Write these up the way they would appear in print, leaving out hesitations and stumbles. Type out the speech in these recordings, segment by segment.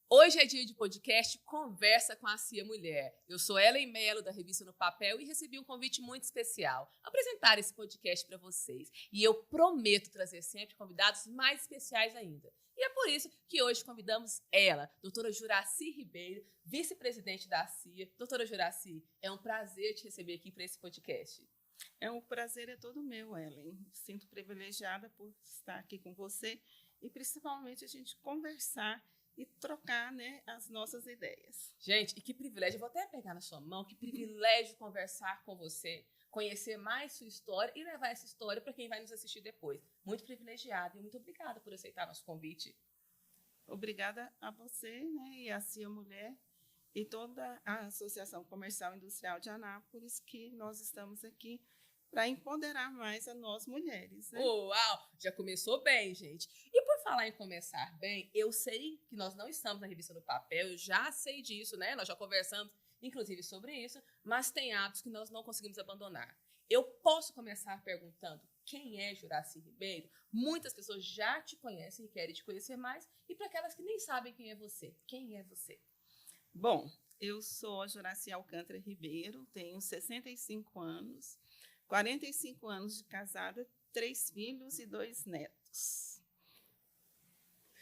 Hoje é dia de podcast Conversa com a Cia Mulher. Eu sou Ellen Mello, da revista No Papel, e recebi um convite muito especial, apresentar esse podcast para vocês. E eu prometo trazer sempre convidados mais especiais ainda. E é por isso que hoje convidamos ela, doutora Juracy Ribeiro, vice-presidente da CIA. Doutora Juracy, é um prazer te receber aqui para esse podcast. O prazer é todo meu, Ellen. Sinto privilegiada por estar aqui com você e principalmente a gente conversar e trocar, né, as nossas ideias. Gente, e que privilégio, eu vou até pegar na sua mão, que privilégio conversar com você, conhecer mais sua história e levar essa história para quem vai nos assistir depois. Muito privilegiada e muito obrigada por aceitar nosso convite. Obrigada a você, né, e a CIA Mulher e toda a Associação Comercial e Industrial de Anápolis, que nós estamos aqui para empoderar mais a nós mulheres. Né? Uau! Já começou bem, gente. E por falar em começar bem, eu sei que nós não estamos na revista No Papel, eu já sei disso, né? Nós já conversamos, inclusive, sobre isso, mas tem hábitos que nós não conseguimos abandonar. Eu posso começar perguntando quem é Juracy Ribeiro? Muitas pessoas já te conhecem e querem te conhecer mais, e para aquelas que nem sabem quem é você, quem é você? Bom, eu sou a Juracy Alcântara Ribeiro, tenho 65 anos, 45 anos de casada, 3 filhos e 2 netos.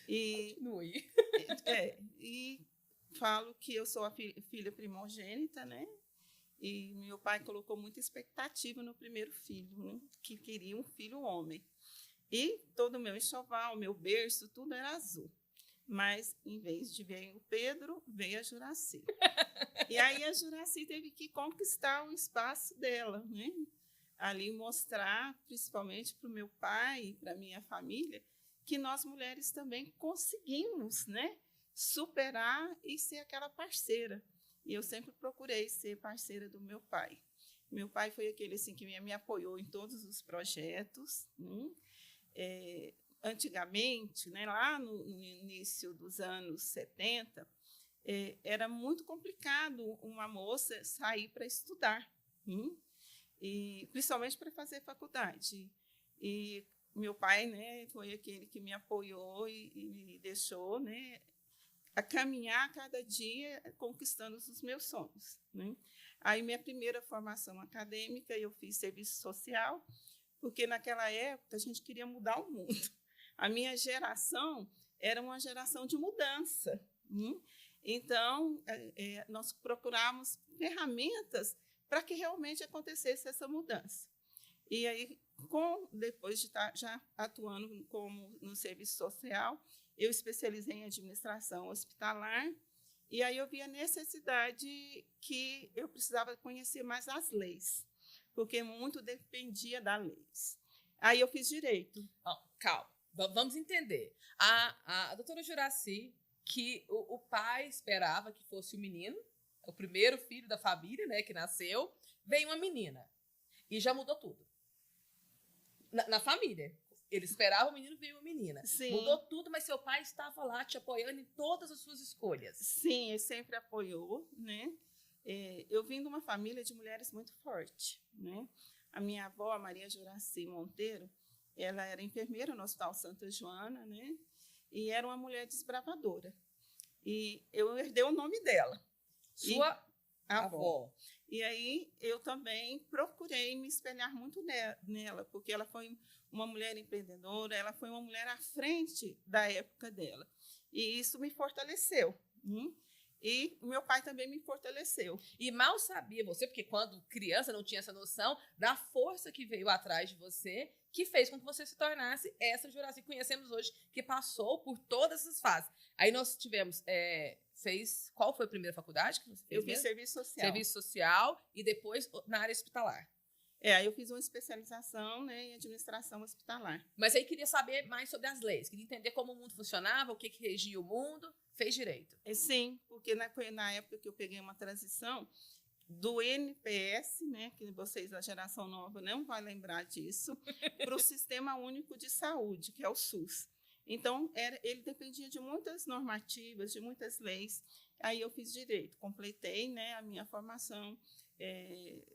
Continue. E falo que eu sou a filha primogênita, né? E meu pai colocou muita expectativa no primeiro filho, né? Que queria um filho homem. E todo o meu enxoval, meu berço, tudo era azul. Mas, em vez de vir o Pedro, veio a Juracy. E aí a Juracy teve que conquistar o espaço dela, né? Ali mostrar, principalmente para o meu pai e para a minha família, que nós mulheres também conseguimos, né, superar e ser aquela parceira. E eu sempre procurei ser parceira do meu pai. Meu pai foi aquele assim, que me apoiou em todos os projetos. Antigamente, né, lá no início dos anos 70, era muito complicado uma moça sair para estudar. E principalmente para fazer faculdade. E meu pai, né, foi aquele que me apoiou e me deixou, né, a caminhar cada dia conquistando os meus sonhos. Né? Aí minha primeira formação acadêmica eu fiz serviço social, porque naquela época a gente queria mudar o mundo. A minha geração era uma geração de mudança. Então, nós procuramos ferramentas para que realmente acontecesse essa mudança. E aí, depois de estar já atuando no serviço social, eu especializei em administração hospitalar, e aí eu vi a necessidade que eu precisava conhecer mais as leis, porque muito dependia das leis. Aí eu fiz direito. Calma, vamos entender. A doutora Juracy, que o pai esperava que fosse o menino, o primeiro filho da família, né, que nasceu, veio uma menina. E já mudou tudo. Na família. Ele esperava o menino, veio uma menina. Sim. Mudou tudo, mas seu pai estava lá te apoiando em todas as suas escolhas. Sim, ele sempre apoiou, né? Eu vim de uma família de mulheres muito forte, né? A minha avó, a Maria Juracy Monteiro, ela era enfermeira no Hospital Santa Joana, né? E era uma mulher desbravadora. E eu herdei o nome dela. Sua avó. E aí eu também procurei me espelhar muito nela, porque ela foi uma mulher empreendedora, ela foi uma mulher à frente da época dela. E isso me fortaleceu. E meu pai também me fortaleceu. E mal sabia você, porque quando criança não tinha essa noção da força que veio atrás de você, que fez com que você se tornasse essa Juracy que conhecemos hoje, que passou por todas essas fases. Aí nós tivemos... Qual foi a primeira faculdade que você fez? Eu fiz serviço social. Serviço social e depois na área hospitalar. Aí eu fiz uma especialização, né, em administração hospitalar. Mas aí queria saber mais sobre as leis, queria entender como o mundo funcionava, o que regia o mundo, fez direito. Sim, porque foi na época que eu peguei uma transição do NPS, né, que vocês da geração nova não vão lembrar disso, para o Sistema Único de Saúde, que é o SUS. Então, ele dependia de muitas normativas, de muitas leis. Aí eu fiz direito, completei, né, a minha formação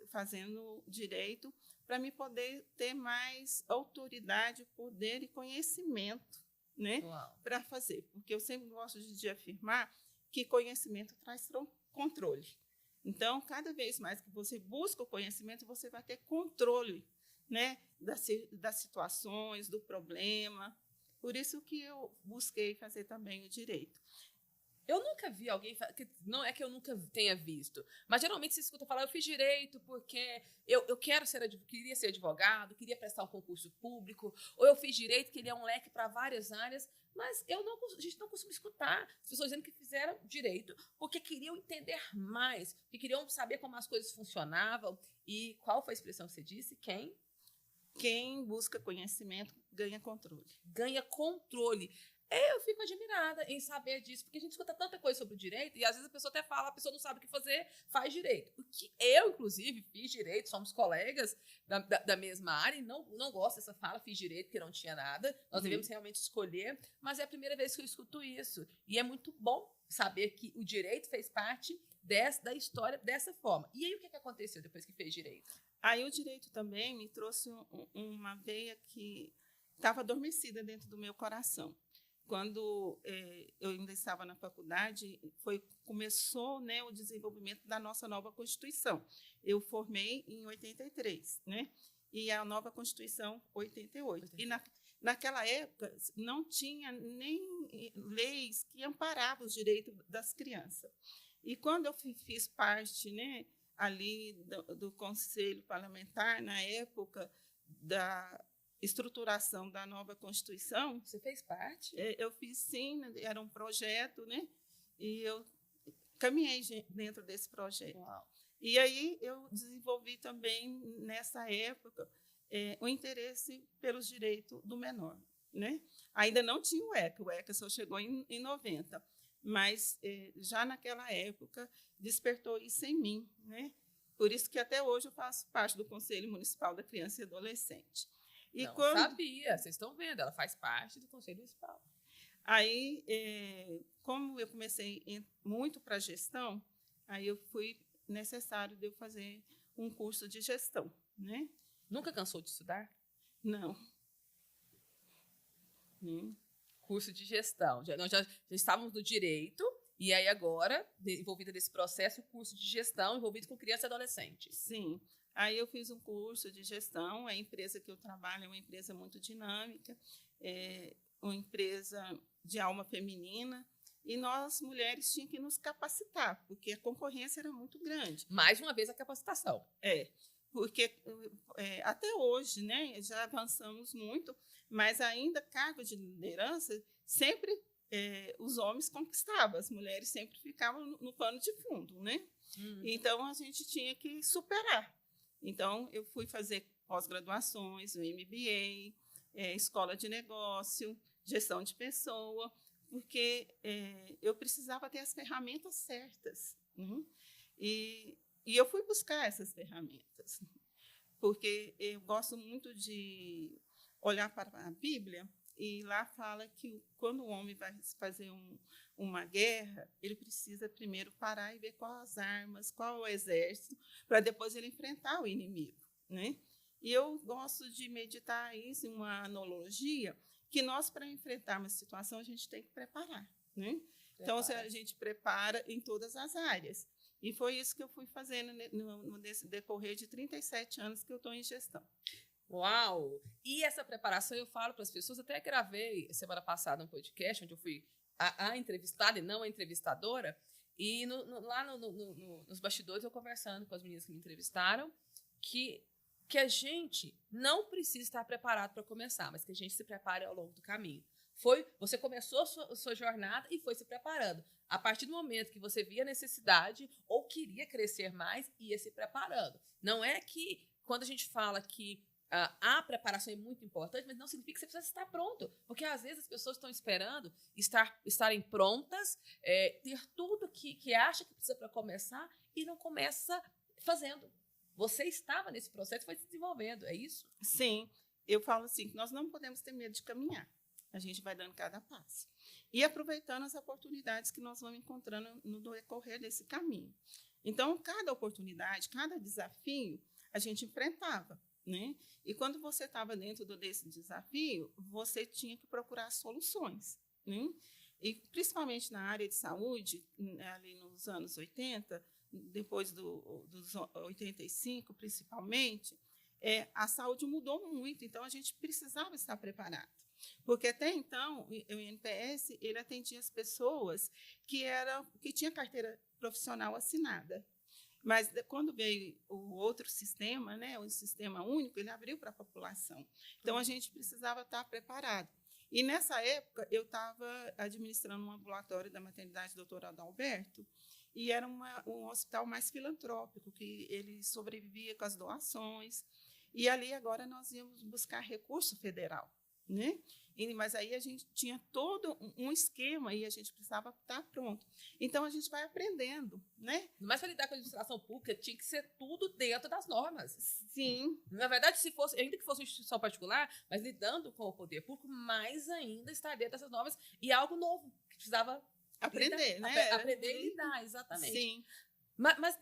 fazendo direito, para me poder ter mais autoridade, poder e conhecimento, né, para fazer. Porque eu sempre gosto de afirmar que conhecimento traz controle. Então, cada vez mais que você busca o conhecimento, você vai ter controle, né, das situações, do problema. Por isso que eu busquei fazer também o direito. Eu nunca vi alguém, não é que eu nunca tenha visto, mas geralmente se escuta falar, eu fiz direito porque eu queria ser advogado, queria prestar um concurso público, ou eu fiz direito, que ele é um leque para várias áreas, mas a gente não costuma escutar as pessoas dizendo que fizeram direito porque queriam entender mais, porque queriam saber como as coisas funcionavam. E qual foi a expressão que você disse? Quem busca conhecimento ganha controle. Ganha controle. Eu fico admirada em saber disso, porque a gente escuta tanta coisa sobre o direito e às vezes a pessoa até fala, a pessoa não sabe o que fazer, faz direito. O que eu, inclusive, fiz direito, somos colegas da mesma área e não gosto dessa fala, fiz direito porque não tinha nada, nós devemos realmente escolher, mas é a primeira vez que eu escuto isso. E é muito bom saber que o direito fez parte da história dessa forma. E aí o que aconteceu depois que fez direito? Aí o direito também me trouxe uma veia que estava adormecida dentro do meu coração. Quando eu ainda estava na faculdade, começou, né, o desenvolvimento da nossa nova Constituição. Eu formei em 83, né, e a nova Constituição 88. E naquela época não tinha nem leis que amparavam os direitos das crianças. E quando eu fiz parte, né, ali do Conselho Parlamentar, na época da estruturação da nova Constituição. Você fez parte? Eu fiz, sim, era um projeto, né? E eu caminhei dentro desse projeto. Uau. E aí eu desenvolvi também, nessa época, o interesse pelos direitos do menor, né? Ainda não tinha o ECA só chegou em 90, mas já naquela época despertou isso em mim, né? Por isso que até hoje eu faço parte do Conselho Municipal da Criança e Adolescente. E sabia, vocês estão vendo, ela faz parte do Conselho Municipal. Aí, como eu comecei muito para gestão, aí eu fui necessário de eu fazer um curso de gestão, né? Nunca cansou de estudar? Não. Curso de gestão. Nós já estávamos no direito, e aí agora, envolvida nesse processo, o curso de gestão envolvido com criança e adolescente. Sim. Aí eu fiz um curso de gestão, a empresa que eu trabalho é uma empresa muito dinâmica, uma empresa de alma feminina, e nós, mulheres, tínhamos que nos capacitar, porque a concorrência era muito grande. Mais uma vez a capacitação. Porque até hoje, né, já avançamos muito, mas ainda cargo de liderança, sempre os homens conquistavam, as mulheres sempre ficavam no pano de fundo, né? Então, a gente tinha que superar. Então, eu fui fazer pós-graduações, o MBA, escola de negócio, gestão de pessoa, porque eu precisava ter as ferramentas certas. E eu fui buscar essas ferramentas, porque eu gosto muito de olhar para a Bíblia, e lá fala que quando o homem vai fazer uma guerra, ele precisa primeiro parar e ver quais as armas, qual o exército, para depois ele enfrentar o inimigo, né? E eu gosto de meditar isso em uma analogia, que nós, para enfrentar uma situação, a gente tem que preparar, né? Então, a gente prepara em todas as áreas. E foi isso que eu fui fazendo nesse decorrer de 37 anos que eu estou em gestão. Uau! E essa preparação eu falo para as pessoas, até gravei semana passada um podcast onde eu fui a entrevistada e não a entrevistadora, e lá nos bastidores eu conversando com as meninas que me entrevistaram, que a gente não precisa estar preparado para começar, mas que a gente se prepare ao longo do caminho. Você começou a sua jornada e foi se preparando. A partir do momento que você via necessidade ou queria crescer mais, ia se preparando. Não é que, quando a gente fala que a preparação é muito importante, mas não significa que você precisa estar pronto. Porque, às vezes, as pessoas estão esperando estarem prontas, ter tudo que acha que precisa para começar e não começa fazendo. Você estava nesse processo e foi se desenvolvendo, é isso? Sim. Eu falo assim, que nós não podemos ter medo de caminhar. A gente vai dando cada passo. E aproveitando as oportunidades que nós vamos encontrando no decorrer desse caminho. Então, cada oportunidade, cada desafio, a gente enfrentava, né? E quando você estava dentro desse desafio, você tinha que procurar soluções, né? E principalmente na área de saúde, ali nos anos 80, depois dos 85, principalmente, a saúde mudou muito, então a gente precisava estar preparado. Porque até então, o INPS ele atendia as pessoas que tinham carteira profissional assinada. Mas quando veio o outro sistema, né, o sistema único, ele abriu para a população. Então, a gente precisava estar preparado. E, nessa época, eu estava administrando um ambulatório da maternidade Dr. Adalberto, e era um hospital mais filantrópico, que ele sobrevivia com as doações. E ali, agora, nós íamos buscar recurso federal, né? Mas aí a gente tinha todo um esquema e a gente precisava estar pronto. Então, a gente vai aprendendo, né? Mas para lidar com a administração pública, tinha que ser tudo dentro das normas. Sim. Na verdade, se fosse, ainda que fosse uma instituição particular, mas lidando com o poder público, mais ainda estar dentro dessas normas e algo novo, que precisava aprender, lidar, né? Aprender e lidar, exatamente. Sim. Mas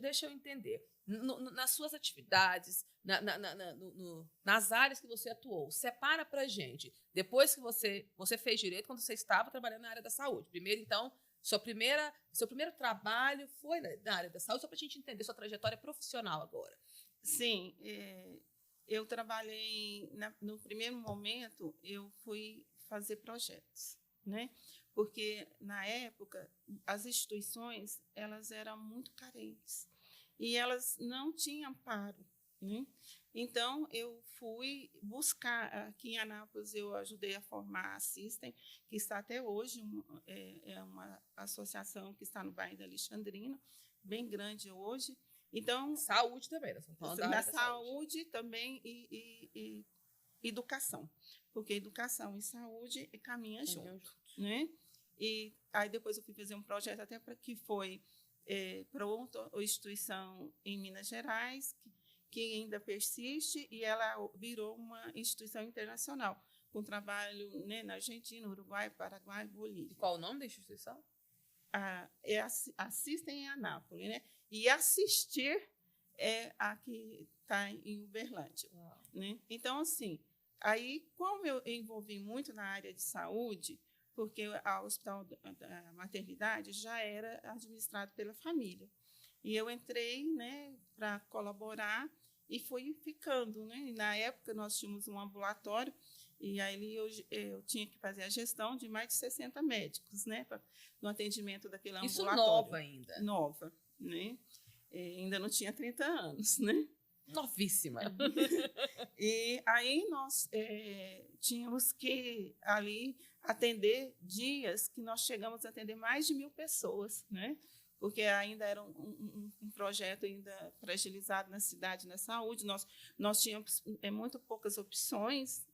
deixa eu entender. Nas suas atividades, nas áreas que você atuou, separa pra gente. Depois que você fez direito, quando você estava trabalhando na área da saúde. Primeiro, então, seu primeiro trabalho foi na área da saúde, só para a gente entender sua trajetória profissional agora. Sim. Eu trabalhei, no primeiro momento, eu fui fazer projetos, né? Porque, na época, as instituições elas eram muito carentes e elas não tinham amparo, né? Então, eu fui buscar, aqui em Anápolis, eu ajudei a formar a Assistem, que está até hoje, é uma associação que está no bairro da Alexandrina, bem grande hoje. Então, saúde também, na saúde também e educação, porque educação e saúde caminham junto, né? E aí depois eu fui fazer um projeto até para que foi pronto, a instituição em Minas Gerais, que ainda persiste, e ela virou uma instituição internacional, com trabalho, né, na Argentina, Uruguai, Paraguai, Bolívia. E qual o nome da instituição? Assistem em Anápolis, né? E Assistir é a que está em Uberlândia. Né? Então, assim, aí, como eu envolvi muito na área de saúde, porque o hospital da maternidade já era administrado pela família. E eu entrei, né, para colaborar e fui ficando. Né? E na época, nós tínhamos um ambulatório e aí eu tinha que fazer a gestão de mais de 60 médicos, né, no atendimento daquele ambulatório. Isso nova ainda? Nova, né? Ainda não tinha 30 anos, né? Novíssima. E aí nós tínhamos que ali atender dias que nós chegamos a atender mais de 1.000 pessoas, né? Porque ainda era um projeto ainda fragilizado na cidade, na saúde. Nós tínhamos muito poucas opções,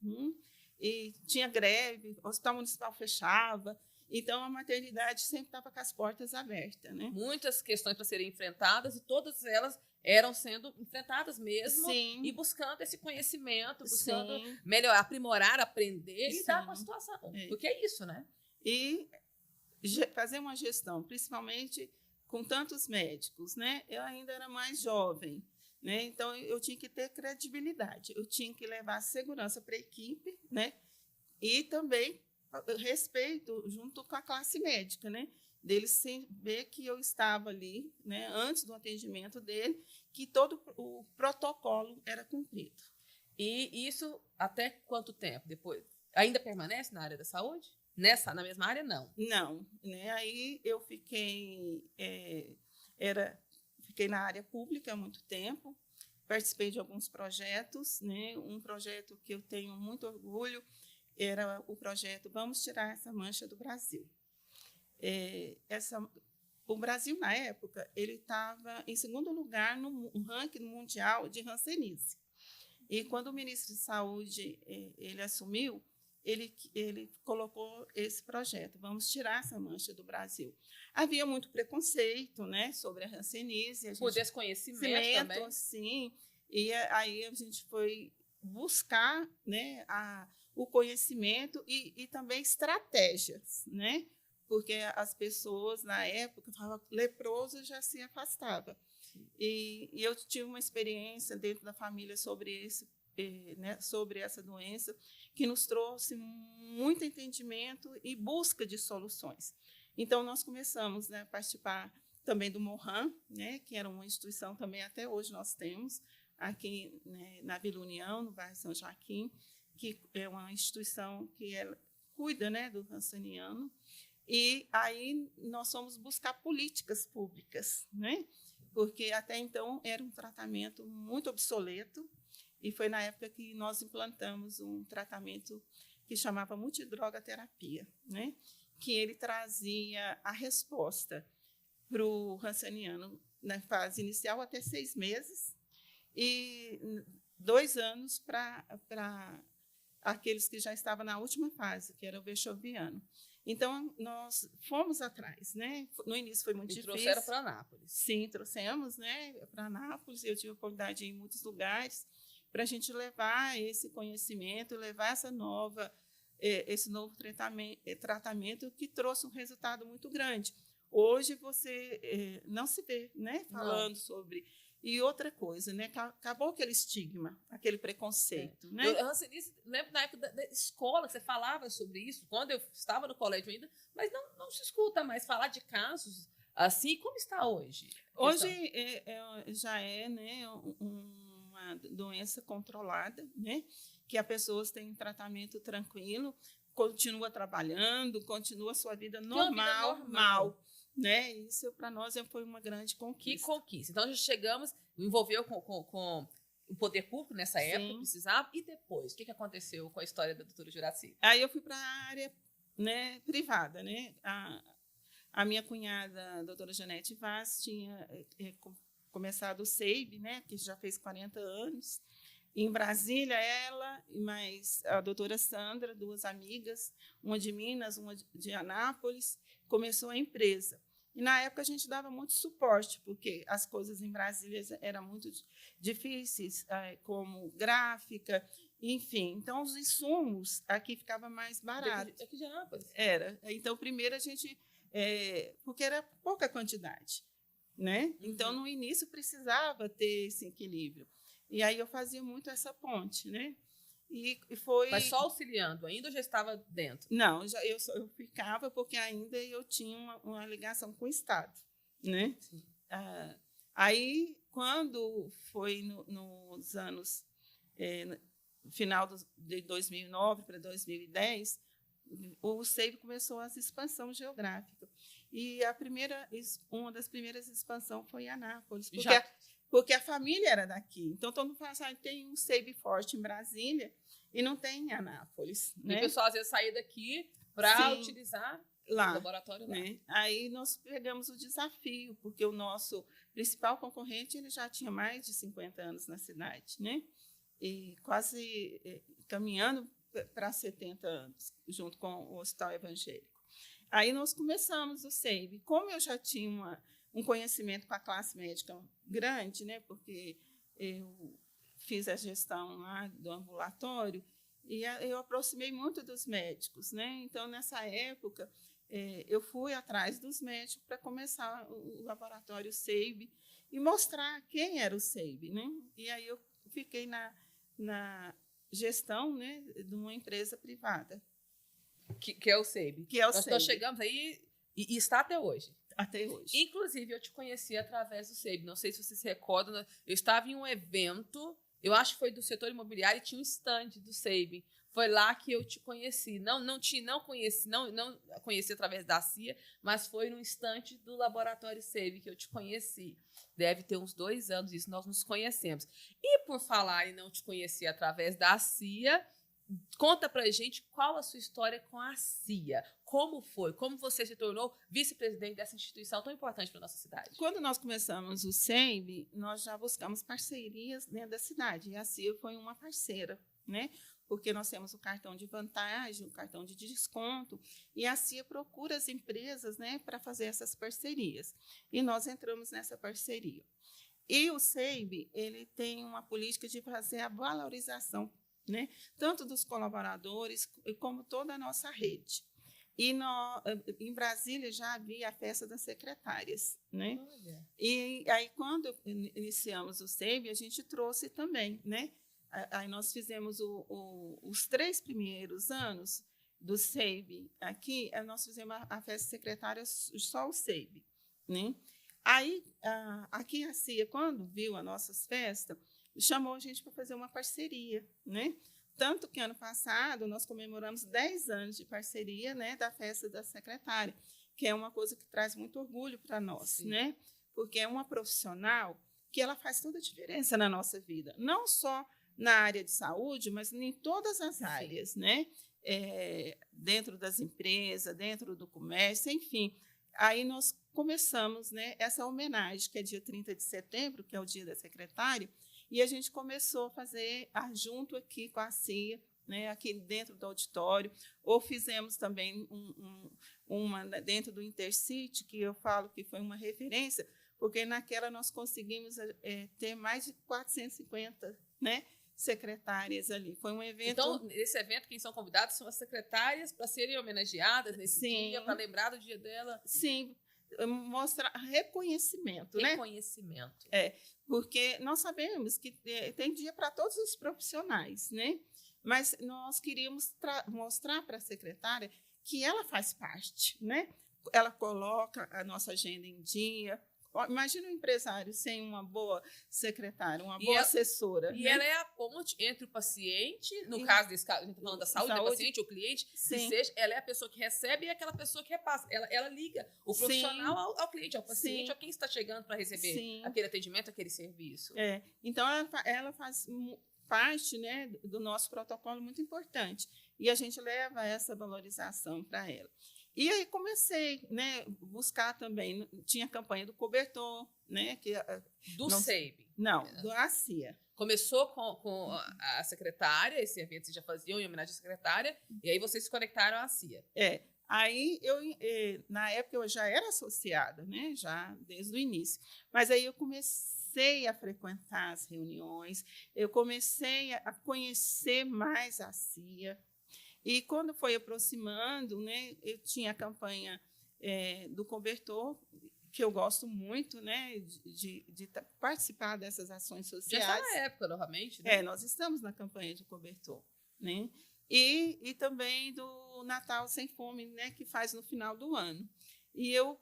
e tinha greve, o hospital municipal fechava. Então, a maternidade sempre estava com as portas abertas, né? Muitas questões para serem enfrentadas e todas elas eram sendo enfrentadas mesmo. Sim. E buscando esse conhecimento, buscando melhorar, aprimorar, aprender e lidar com a situação. Porque é isso, né? E fazer uma gestão, principalmente com tantos médicos, né? Eu ainda era mais jovem, né? Então, eu tinha que ter credibilidade, eu tinha que levar segurança para a equipe, né? E também respeito junto com a classe médica, né? Deles ver que eu estava ali, né, antes do atendimento dele, que todo o protocolo era cumprido. E isso até quanto tempo depois? Ainda permanece na área da saúde? Na mesma área, não? Não, né? Aí eu fiquei na área pública há muito tempo, participei de alguns projetos, né? Um projeto que eu tenho muito orgulho era o projeto Vamos Tirar essa Mancha do Brasil. O Brasil, na época, ele estava em segundo lugar no ranking mundial de hanseníase. E quando o ministro de Saúde ele assumiu, ele colocou esse projeto, Vamos Tirar essa Mancha do Brasil. Havia muito preconceito, né, sobre a hanseníase. Por desconhecimento também. Sim. E aí a gente foi buscar, né, o conhecimento e também estratégias, né? Porque as pessoas, na época, falavam leproso já se afastava. E eu tive uma experiência dentro da família sobre sobre essa doença, que nos trouxe muito entendimento e busca de soluções. Então, nós começamos, né, a participar também do Morran, né, que era uma instituição também, até hoje nós temos, aqui, né, na Vila União, no bairro São Joaquim, que é uma instituição que cuida, né, do ranceniano. E aí nós fomos buscar políticas públicas, né, porque até então era um tratamento muito obsoleto, e foi na época que nós implantamos um tratamento que chamava multidrogaterapia, né, que ele trazia a resposta para o ranceniano na fase inicial até 6 meses e 2 anos para aqueles que já estavam na última fase, que era o Vechoviano. Então, nós fomos atrás, né? No início foi muito difícil. Trouxeram para Anápolis. Sim, trouxemos, né, para Anápolis. Eu tive a oportunidade de ir em muitos lugares para a gente levar esse conhecimento, levar esse novo tratamento que trouxe um resultado muito grande. Hoje você não se vê, né, falando sobre. E outra coisa, né, acabou aquele estigma, aquele preconceito. Né? Eu lembro na época da escola que você falava sobre isso, quando eu estava no colégio ainda, mas não se escuta mais falar de casos assim. Como está hoje? Hoje já é, né, uma doença controlada, né, que as pessoas têm um tratamento tranquilo, continua trabalhando, continua a sua vida normal. Né? Isso para nós foi uma grande conquista. Que conquista. Então, já chegamos, envolveu com o poder público nessa época, precisava. E depois, o que aconteceu com a história da doutora Juraci? Aí eu fui para a área, né, privada. Né? A minha cunhada, a doutora Janete Vaz, tinha começado o SEIB, né, que já fez 40 anos. Em Brasília, ela e mais a doutora Sandra, 2 amigas, uma de Minas, uma de Anápolis, começou a empresa. E, na época, a gente dava muito suporte, porque as coisas em Brasília eram muito difíceis, como gráfica, enfim. Então, os insumos aqui ficavam mais baratos. Aqui de Anápolis? Era. Então, primeiro, a gente... porque era pouca quantidade, né? Então, no início, precisava ter esse equilíbrio. E aí eu fazia muito essa ponte, né? E foi... Mas só auxiliando, ainda já estava dentro? Não, eu ficava porque ainda eu tinha uma ligação com o Estado, né? Aí, quando foi nos anos... final de 2009 para 2010, o SEIB começou essa expansão geográfica. E uma das primeiras expansões foi em Anápolis. Porque a família era daqui. Então, todo mundo fala assim, tem um SEIB forte em Brasília e não tem em Anápolis. E né? o pessoal, às vezes, saía daqui para utilizar lá, o laboratório lá. Né? Aí nós pegamos o desafio, porque o nosso principal concorrente ele já tinha mais de 50 anos na cidade, né? E quase caminhando para 70 anos, junto com o Hospital Evangélico. Aí nós começamos o SEIB. Como eu já tinha um conhecimento com a classe médica grande, né, porque eu fiz a gestão lá do ambulatório, e eu aproximei muito dos médicos. Né? Então, nessa época, eu fui atrás dos médicos para começar o laboratório SEIB e mostrar quem era o SEIB. Né? E aí eu fiquei na gestão, né, de uma empresa privada. Que é o SEIB. Que é o SEIB. Nós chegamos aí e está até hoje. Até hoje. Inclusive, eu te conheci através do SEIB. Não sei se você se recorda. Eu estava em um evento, eu acho que foi do setor imobiliário, e tinha um stand do SEIB. Foi lá que eu te conheci. Não conheci através da CIA, mas foi no stand do laboratório SEIB que eu te conheci. Deve ter uns 2 anos isso, nós nos conhecemos. E por falar em não te conhecer através da CIA, conta pra gente qual a sua história com a CIA. Como foi? Como você se tornou vice-presidente dessa instituição tão importante para a nossa cidade? Quando nós começamos o SEIB, nós já buscamos parcerias dentro da cidade. E a CIA foi uma parceira, né? Porque nós temos o cartão de vantagem, o cartão de desconto, e a CIA procura as empresas, né, para fazer essas parcerias. E nós entramos nessa parceria. E o SEIB, ele tem uma política de fazer a valorização, né, tanto dos colaboradores como toda a nossa rede. E em Brasília já havia a festa das secretárias, né? Olha. E aí, quando iniciamos o SEIB, a gente trouxe também, né? Aí nós fizemos os 3 primeiros anos do SEIB aqui, nós fizemos a festa secretária só o SEIB, né? Aí, aqui a CIA, quando viu as nossas festas, chamou a gente para fazer uma parceria, né? Tanto que ano passado nós comemoramos 10 anos de parceria, né, da festa da secretária, que é uma coisa que traz muito orgulho para nós, sim, né? Porque é uma profissional que ela faz toda a diferença na nossa vida, não só na área de saúde, mas em todas as áreas, sim, né? Dentro das empresas, dentro do comércio, enfim. Aí nós começamos, né, essa homenagem, que é dia 30 de setembro, que é o dia da secretária, e a gente começou a fazer junto aqui com a CIA, né, aqui dentro do auditório, ou fizemos também uma dentro do Intercity, que eu falo que foi uma referência, porque naquela nós conseguimos ter mais de 450, né, secretárias ali. Foi um evento... Então, nesse evento, quem são convidados são as secretárias para serem homenageadas nesse dia, para lembrar do dia dela? Sim, mostrar reconhecimento, né? Reconhecimento. Porque nós sabemos que tem dia para todos os profissionais, né? Mas nós queríamos mostrar para a secretária que ela faz parte, né? Ela coloca a nossa agenda em dia. Imagina um empresário sem uma boa secretária, uma boa assessora. E, né, ela é a ponte entre o paciente, no caso desse caso, a gente está falando da saúde, do paciente, o cliente, que seja, ela é a pessoa que recebe e é aquela pessoa que repassa. Ela liga o profissional ao cliente, ao paciente, a quem está chegando para receber aquele atendimento, aquele serviço. Então, ela faz parte, né, do nosso protocolo muito importante. E a gente leva essa valorização para ela. E aí comecei, né, buscar também, tinha a campanha do cobertor, né, do SEIB? Não, do ACIA. Começou com a secretária, esse evento vocês já faziam em homenagem à secretária, e aí vocês se conectaram à ACIA. Aí na época eu já era associada, né, já desde o início, mas aí eu comecei a frequentar as reuniões, eu comecei a conhecer mais a ACIA. E quando foi aproximando, né, eu tinha a campanha do cobertor, que eu gosto muito, né, de participar dessas ações sociais. Já está na época, novamente, né? Nós estamos na campanha de cobertor, né? E também do Natal Sem Fome, né, que faz no final do ano. E eu,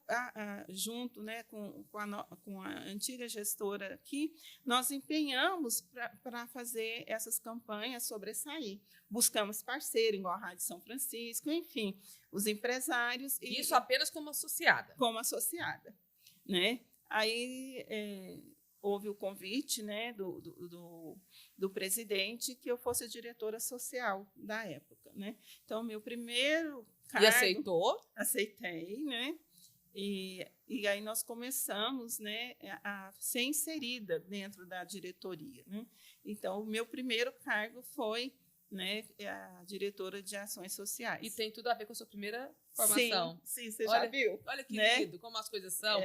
junto, né, com a antiga gestora aqui, nós empenhamos para fazer essas campanhas sobressair. Buscamos parceiro, igual a Rádio São Francisco, enfim, os empresários. Isso apenas como associada? Como associada, né? Aí houve o convite, né, do presidente que eu fosse a diretora social da época, né? Então, meu primeiro cargo... E aceitou? Aceitei, né? E aí nós começamos, né, a ser inserida dentro da diretoria, né? Então, o meu primeiro cargo foi, né, a diretora de ações sociais. E tem tudo a ver com a sua primeira formação. Sim, você já viu. Olha que né? lindo, como as coisas são.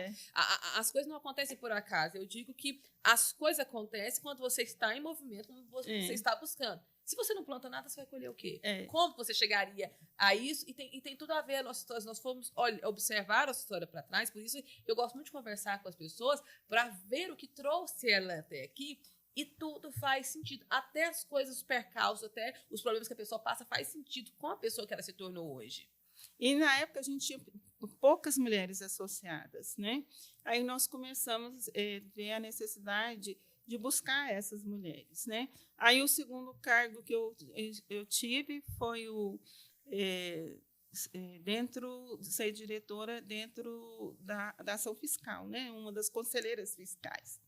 As coisas não acontecem por acaso. Eu digo que as coisas acontecem quando você está em movimento, quando você está buscando. Se você não planta nada, você vai colher o quê? Como você chegaria a isso? E tem tudo a ver. Nós fomos observar a nossa história para trás, por isso eu gosto muito de conversar com as pessoas para ver o que trouxe ela até aqui. E tudo faz sentido. Até as coisas, os percalços, até os problemas que a pessoa passa, faz sentido com a pessoa que ela se tornou hoje. E na época a gente tinha poucas mulheres associadas, né? Aí nós começamos a ver a necessidade de buscar essas mulheres, né? Aí o segundo cargo que eu tive foi ser diretora dentro da ação fiscal, né? Uma das conselheiras fiscais,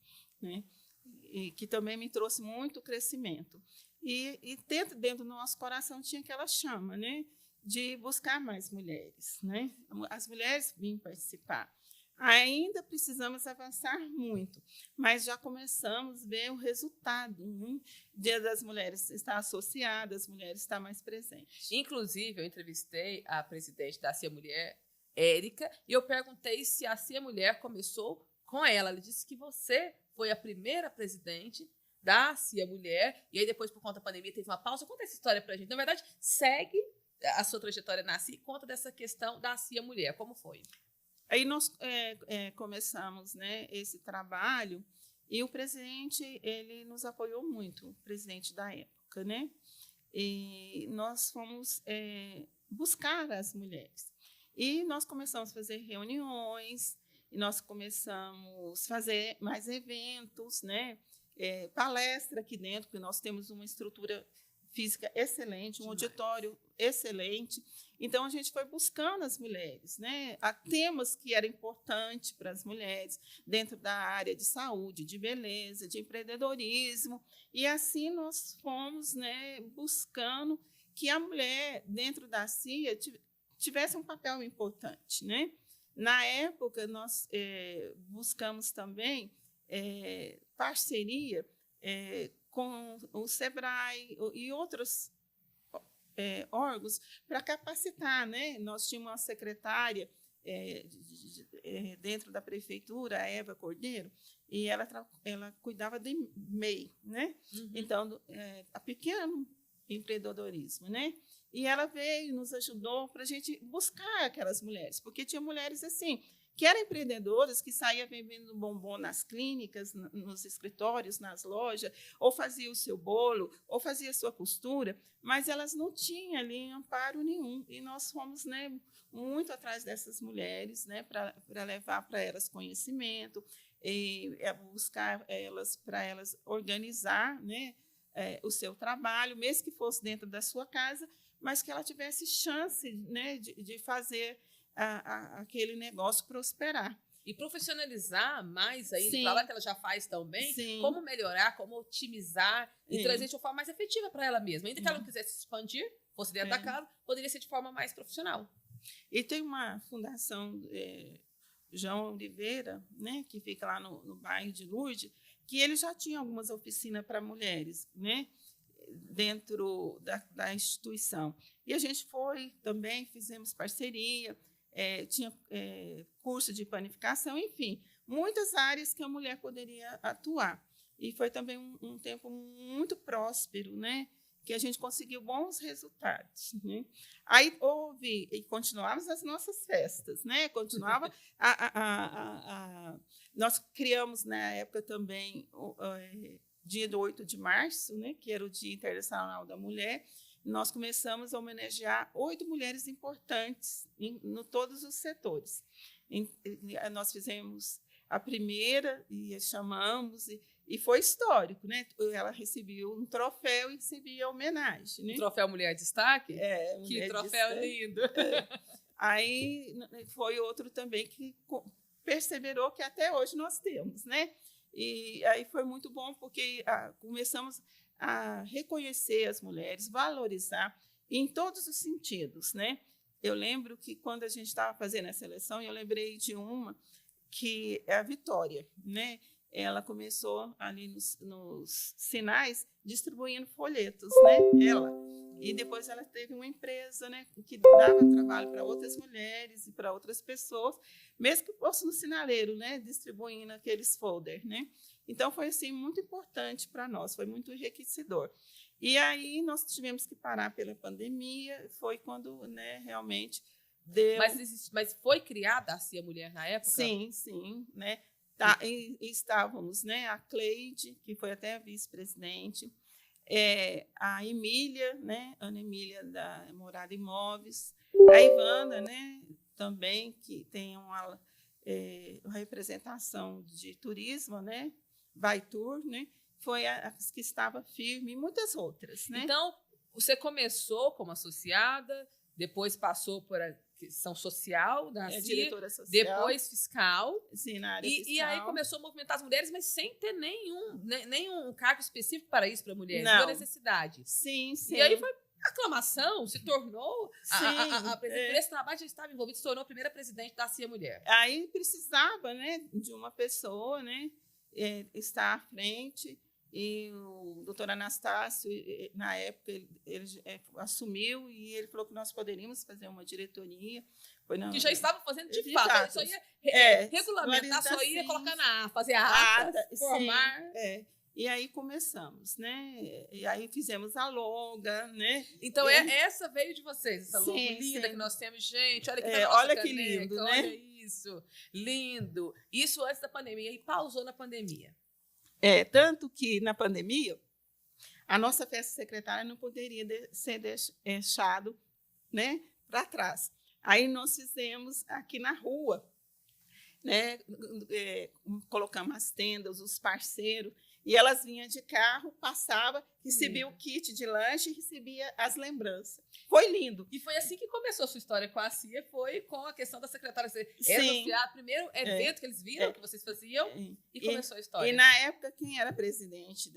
né? E que também me trouxe muito crescimento. E dentro do nosso coração tinha aquela chama, né, de buscar mais mulheres, né? As mulheres vinham participar. Ainda precisamos avançar muito, mas já começamos a ver o resultado. Dia das Mulheres está associada, as mulheres estão mais presentes. Inclusive, eu entrevistei a presidente da CIA Mulher, Érica, e eu perguntei se a CIA Mulher começou com ela. Ela disse que você foi a primeira presidente da CIA Mulher, e aí depois, por conta da pandemia, teve uma pausa. Conta essa história pra gente. Na verdade, segue a sua trajetória na CIA e conta dessa questão da CIA Mulher. Como foi? Aí nós começamos, né, esse trabalho e o presidente ele nos apoiou muito, o presidente da época, né? E nós fomos buscar as mulheres. E nós começamos a fazer reuniões, e nós começamos a fazer mais eventos, né? Palestra aqui dentro, porque nós temos uma estrutura física excelente, um auditório excelente. Então, a gente foi buscando as mulheres, né? Há temas que eram importantes para as mulheres, dentro da área de saúde, de beleza, de empreendedorismo. E assim nós fomos, né, buscando que a mulher, dentro da CIA, tivesse um papel importante, né? Na época, nós buscamos também parceria com o SEBRAE e outros órgãos para capacitar, né? Nós tínhamos uma secretária dentro da prefeitura, a Eva Cordeiro, e ela cuidava de MEI, né? Uhum. Então, a pequeno empreendedorismo, né? E ela veio e nos ajudou para a gente buscar aquelas mulheres, porque tinha mulheres assim, que eram empreendedoras, que saíam vendendo bombom nas clínicas, nos escritórios, nas lojas, ou fazia o seu bolo, ou fazia a sua costura, mas elas não tinham ali amparo nenhum. E nós fomos, né, muito atrás dessas mulheres, né, para levar para elas conhecimento, e buscar elas para elas organizar, né, o seu trabalho, mesmo que fosse dentro da sua casa, mas que ela tivesse chance, né, de fazer aquele negócio prosperar. E profissionalizar mais ainda, o trabalho que ela já faz tão bem, sim, como melhorar, como otimizar e trazer de uma forma mais efetiva para ela mesma. Ainda que ela não quisesse se expandir, fosse dentro da casa, poderia ser de forma mais profissional. E tem uma fundação, João Oliveira, né, que fica lá no bairro de Lourdes, que ele já tinha algumas oficinas para mulheres, né, dentro da instituição. E a gente foi também, fizemos parceria, tinha curso de panificação, enfim, muitas áreas que a mulher poderia atuar. E foi também um tempo muito próspero, né, que a gente conseguiu bons resultados, né? Aí houve, e continuávamos as nossas festas, né? Continuava nós criamos na época também dia do 8 de março, né, que era o Dia Internacional da Mulher. Nós começamos a homenagear 8 mulheres importantes em todos os setores. Nós fizemos a primeira e chamamos, e foi histórico, né? Ela recebeu um troféu e recebia homenagem, né? Um troféu Mulher Destaque? Que troféu lindo! Aí foi outro também que perseverou, que até hoje nós temos, né? E aí foi muito bom, porque começamos a reconhecer as mulheres, valorizar em todos os sentidos, né? Eu lembro que quando a gente estava fazendo essa seleção, eu lembrei de uma que é a Vitória, né? Ela começou ali nos sinais distribuindo folhetos, né? E depois ela teve uma empresa, né, que dava trabalho para outras mulheres e para outras pessoas, mesmo que fosse no sinaleiro, né, distribuindo aqueles folders, né? Então foi assim muito importante para nós, foi muito enriquecedor. E aí nós tivemos que parar pela pandemia, foi quando, né, realmente deu. Mas foi criada a CIA Mulher na época? Sim, né? E estávamos, né, a Cleide, que foi até a vice-presidente, a Emília, né, Ana Emília da Morada Imóveis, a Ivana, né, também, que tem uma representação de turismo, né, Tour, né, foi a que estava firme, e muitas outras, né? Então, você começou como associada, depois passou por a questão social, diretora social, depois fiscal. Sim, na área fiscal. E aí começou a movimentar as mulheres, mas sem ter nenhum cargo específico para isso, para mulheres, não a necessidade. Sim. E aí foi aclamação, se tornou, por esse trabalho já estava envolvido, se tornou a primeira presidente da CIA Mulher. Aí precisava, né, de uma pessoa, né, estar à frente. E o doutor Anastácio, na época, ele assumiu e ele falou que nós poderíamos fazer uma diretoria. Que já estava fazendo de fato, só ia regulamentar, só ia colocar fazer a ata, formar. E aí começamos, né? E aí fizemos a loga, né? Então, essa veio de vocês, essa logo linda que nós temos. Gente, olha aqui na nossa olha caneca, que lindo, olha né? isso, lindo. Isso antes da pandemia, e pausou na pandemia. Tanto que, na pandemia, a nossa festa secretária não poderia ser deixado, né, para trás. Aí nós fizemos aqui na rua, né, colocamos as tendas, os parceiros, e elas vinham de carro, passava, recebia o kit de lanche, recebia as lembranças. Foi lindo. E foi assim que começou a sua história com a CIA, foi com a questão da secretária. Era anunciado primeiro evento que eles viram, que vocês faziam, e começou a história. E na época, quem era presidente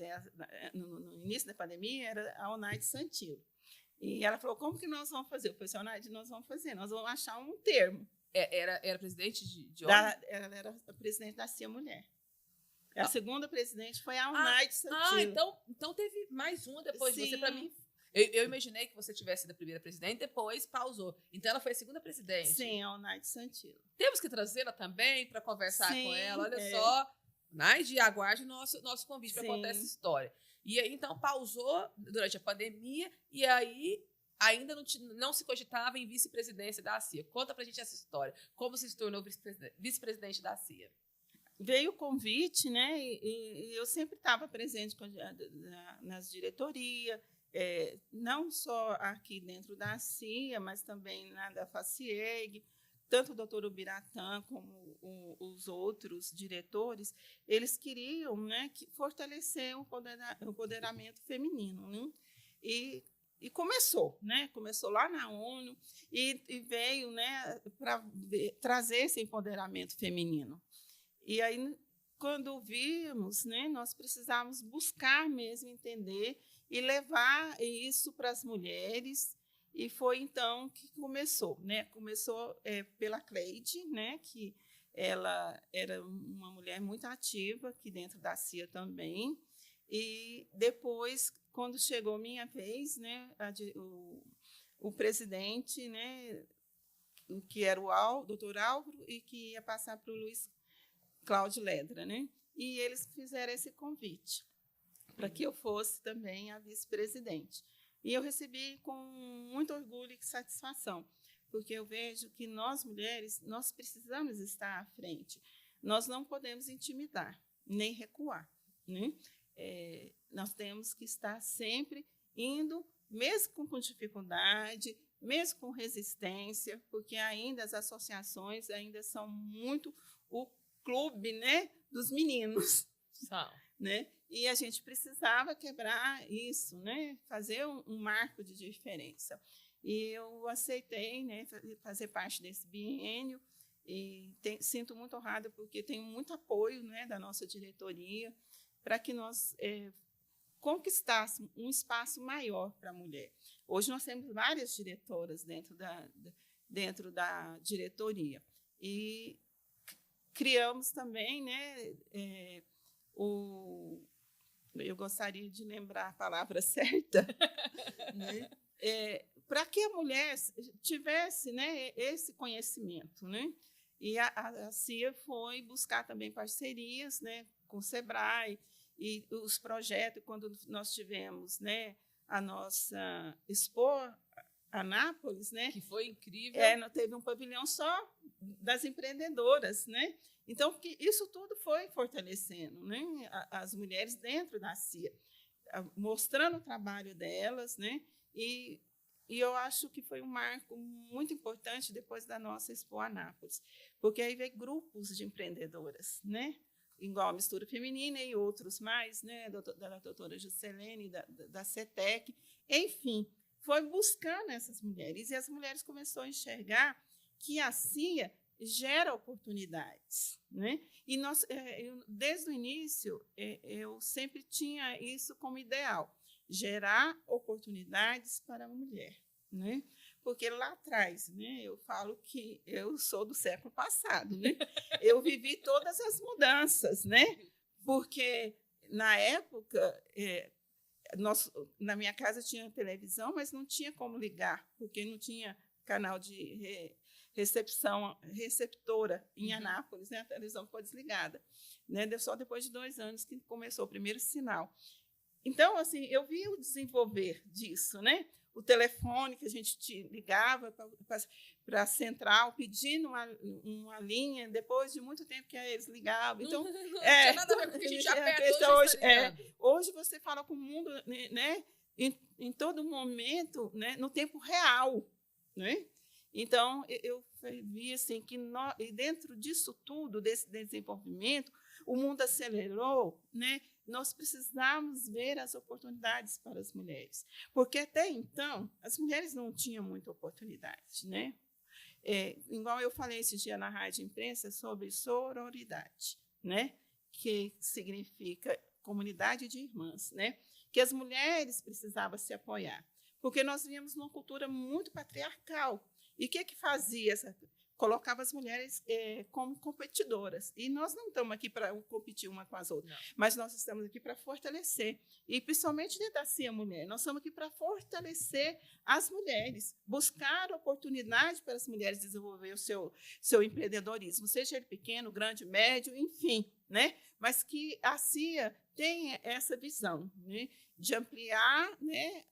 no início da pandemia era a Onaide Santillo. E ela falou, como que nós vamos fazer? Eu falei, Onaide, nós vamos achar um termo. Era presidente de onde? Ela era a presidente da CIA Mulher. A segunda presidente foi a Onaide Santillo. Então teve mais uma depois de você. Para mim, eu imaginei que você tivesse sido a primeira presidente, depois pausou. Então ela foi a segunda presidente. Sim, a Onaide Santillo. Temos que trazê-la também para conversar com ela. Olha só, Onaide, aguarde nosso convite para contar essa história. E aí, então, pausou durante a pandemia e aí ainda não se cogitava em vice-presidência da CIA. Conta pra gente essa história. Como você se tornou vice-presidente da CIA? Veio o convite, né? E eu sempre estava presente nas diretorias, não só aqui dentro da CIA, mas também na da FACIEG. Tanto o doutor Ubiratã como os outros diretores, eles queriam, né, fortalecer o empoderamento feminino. Né? E começou, né? Começou lá na ONU e veio, né, para trazer esse empoderamento feminino. E aí, quando vimos, né, nós precisávamos buscar mesmo entender e levar isso para as mulheres. E foi então que começou, né? Começou pela Cleide, né? Que ela era uma mulher muito ativa aqui dentro da CIA também. E depois, quando chegou minha vez, né? O presidente, né? Que era o doutor Álvaro e que ia passar para o Luiz Cláudio Ledra, né? E eles fizeram esse convite para que eu fosse também a vice-presidente. E eu recebi com muito orgulho e satisfação, porque eu vejo que nós, mulheres, nós precisamos estar à frente. Nós não podemos intimidar, nem recuar. Né? Nós temos que estar sempre indo, mesmo com dificuldade, mesmo com resistência, porque ainda as associações ainda são muito o clube, né, dos meninos. Né? E a gente precisava quebrar isso, né? Fazer um marco de diferença. E eu aceitei, né, fazer parte desse biênio e sinto muito honrada porque tenho muito apoio, né, da nossa diretoria para que nós conquistássemos um espaço maior para a mulher. Hoje nós temos várias diretoras dentro da diretoria e criamos também, né, eu gostaria de lembrar a palavra certa, né? Para que a mulher tivesse, né, esse conhecimento. Né? E a CIA foi buscar também parcerias, né, com o SEBRAE e os projetos, quando nós tivemos, né, a nossa Expo Anápolis, né, que foi incrível. Teve um pavilhão só das empreendedoras, né? Então, isso tudo foi fortalecendo, né, as mulheres dentro da CIA, mostrando o trabalho delas, né? E eu acho que foi um marco muito importante depois da nossa Expo Anápolis, porque aí veio grupos de empreendedoras, né? Igual a Mistura Feminina e outros mais, né? Da doutora Juscelene, da CETEC, enfim, foi buscando essas mulheres. E as mulheres começaram a enxergar que a CIA gera oportunidades. Né? E desde o início, eu sempre tinha isso como ideal, gerar oportunidades para a mulher. Né? Porque lá atrás, né, eu falo que eu sou do século passado. Né? Eu vivi todas as mudanças, né? Porque, na época, na minha casa tinha televisão, mas não tinha como ligar, porque não tinha canal de receptora em Anápolis, né? A televisão ficou desligada, né? Só depois de 2 anos que começou o primeiro sinal. Então, assim, eu vi o desenvolver disso, né? O telefone que a gente ligava para a central, pedindo uma linha, depois de muito tempo que eles ligavam. Então, não tinha nada a ver com o que a gente aperta hoje. Hoje você fala com o mundo, né? Em todo momento, né? No tempo real, né? Então, eu vi assim, que dentro disso tudo, desse desenvolvimento, o mundo acelerou, né? Nós precisamos ver as oportunidades para as mulheres, porque até então as mulheres não tinham muita oportunidade, né? Igual eu falei esse dia na rádio imprensa sobre sororidade, né? Que significa comunidade de irmãs, né? Que as mulheres precisavam se apoiar, porque nós vivíamos numa cultura muito patriarcal. E o que fazia? Colocava as mulheres como competidoras. E nós não estamos aqui para competir uma com as outras, mas nós estamos aqui para fortalecer. E, principalmente dentro da CIA Mulher, nós estamos aqui para fortalecer as mulheres, buscar oportunidade para as mulheres desenvolver o seu empreendedorismo, seja ele pequeno, grande, médio, enfim, né? Mas que a CIA tenha essa visão, né? De ampliar, né,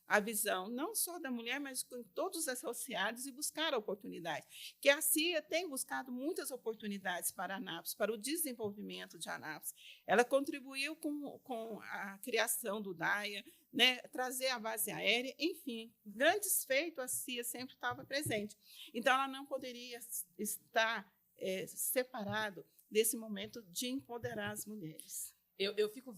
a visão não só da mulher, mas com todos os associados e buscar a oportunidade. Que a CIA tem buscado muitas oportunidades para Anápolis, para o desenvolvimento de Anápolis. Ela contribuiu com a criação do DAIA, né, trazer a base aérea, enfim, grandes feitos a CIA sempre estava presente. Então, ela não poderia estar separado desse momento de empoderar as mulheres. Eu fico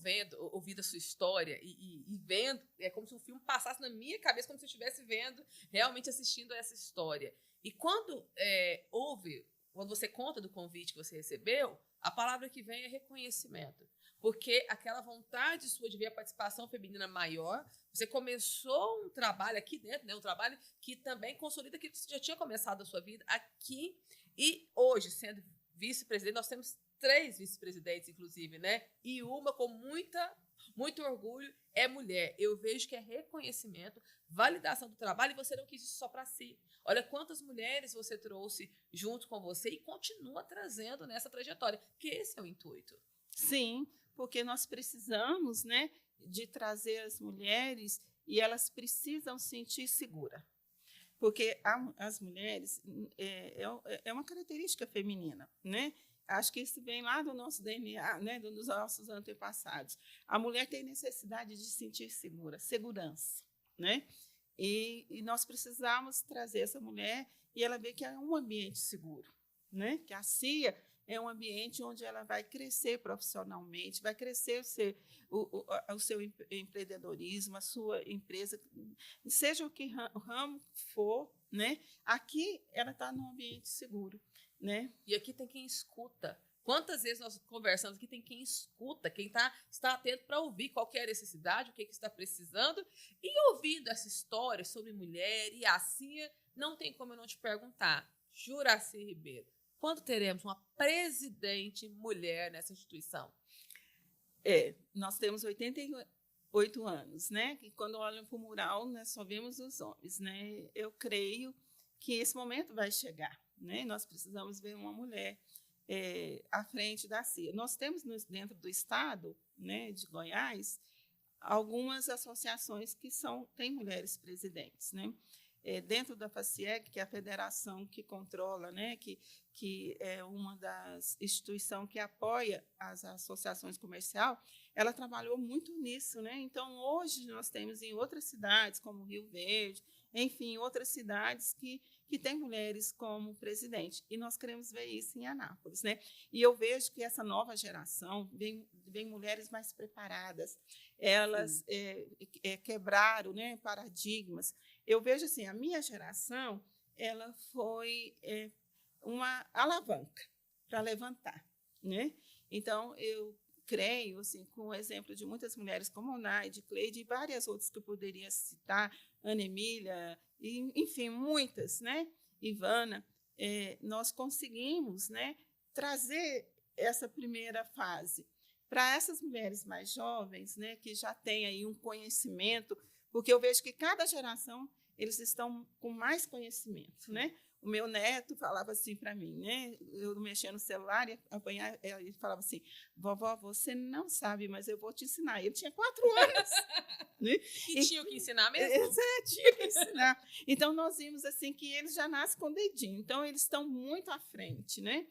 ouvindo a sua história e vendo, é como se um filme passasse na minha cabeça, como se eu estivesse vendo, realmente assistindo a essa história. E quando você conta do convite que você recebeu, a palavra que vem é reconhecimento. Porque aquela vontade sua de ver a participação feminina maior, você começou um trabalho aqui dentro, né, um trabalho que também consolida aquilo que você já tinha começado a sua vida aqui. E hoje, sendo vice-presidente, nós temos 3 vice-presidentes, inclusive, né? E uma com muito orgulho é mulher. Eu vejo que é reconhecimento, validação do trabalho, e você não quis isso só para si. Olha quantas mulheres você trouxe junto com você e continua trazendo nessa trajetória, que esse é o intuito. Sim, porque nós precisamos, né, de trazer as mulheres e elas precisam sentir segura. Porque as mulheres é uma característica feminina, né? Acho que isso vem lá do nosso DNA, né, dos nossos antepassados. A mulher tem necessidade de se sentir segurança, né? E nós precisamos trazer essa mulher e ela vê que é um ambiente seguro, né? Que a CIA é um ambiente onde ela vai crescer profissionalmente, vai crescer o seu empreendedorismo, a sua empresa, seja o que ramo for, né? Aqui ela está num ambiente seguro. Né? E aqui tem quem escuta. Quantas vezes nós conversamos aqui, tem quem escuta, quem está atento para ouvir qual que é a necessidade, o que está precisando. E ouvindo essa história sobre mulher e a CIA, não tem como eu não te perguntar, Juracy Ribeiro, quando teremos uma presidente mulher nessa instituição? Nós temos 88 anos, né? E quando olham para o mural, nós só vemos os homens, né? Eu creio que esse momento vai chegar. Né? Nós precisamos ver uma mulher à frente da CIA. Nós temos dentro do estado, né, de Goiás, algumas associações que têm mulheres presidentes. Né? Dentro da FACIEG, que é a federação que controla, né, que é uma das instituições que apoia as associações comerciais, ela trabalhou muito nisso. Né? Então, hoje nós temos em outras cidades, como Rio Verde, enfim, outras cidades que tem mulheres como presidente. E nós queremos ver isso em Anápolis. Né? E eu vejo que essa nova geração vem mulheres mais preparadas. Elas quebraram, né, paradigmas. Eu vejo assim, a minha geração ela foi uma alavanca para levantar. Né? Então, eu creio, assim, com o exemplo de muitas mulheres como Naide, Cleide e várias outras que eu poderia citar, Ana Emília, e, enfim, muitas, né? Ivana, nós conseguimos, né, trazer essa primeira fase para essas mulheres mais jovens, né, que já têm aí um conhecimento, porque eu vejo que cada geração eles estão com mais conhecimento, né? O meu neto falava assim para mim, né? Eu mexia no celular e apanhar, ele falava assim: vovó, você não sabe, mas eu vou te ensinar. Ele tinha 4 anos. Né? E tinha que ensinar mesmo? Tinha que ensinar. Então, nós vimos assim que eles já nascem com o dedinho. Então, eles estão muito à frente. Né?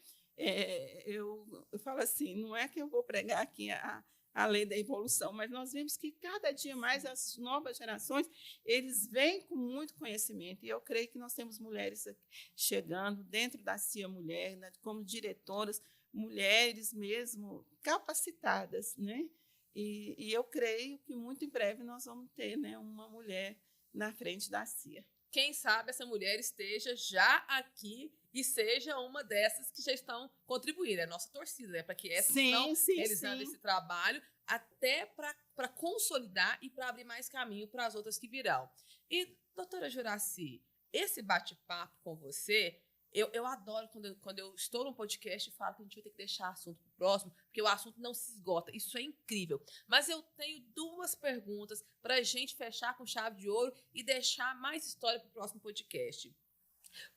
Eu falo assim, não é que eu vou pregar aqui a lei da evolução, mas nós vemos que cada dia mais as novas gerações, eles vêm com muito conhecimento, e eu creio que nós temos mulheres chegando dentro da CIA Mulher, né, como diretoras, mulheres mesmo capacitadas, né? E eu creio que muito em breve nós vamos ter, né, uma mulher na frente da CIA. Quem sabe essa mulher esteja já aqui e seja uma dessas que já estão contribuindo. É nossa torcida, né? Para que essas estão realizando esse trabalho, até para consolidar e para abrir mais caminho para as outras que virão. E, doutora Juracy, esse bate-papo com você, eu adoro quando eu estou num podcast e falo que a gente vai ter que deixar assunto para o próximo, porque o assunto não se esgota. Isso é incrível. Mas eu tenho 2 perguntas para a gente fechar com chave de ouro e deixar mais história para o próximo podcast.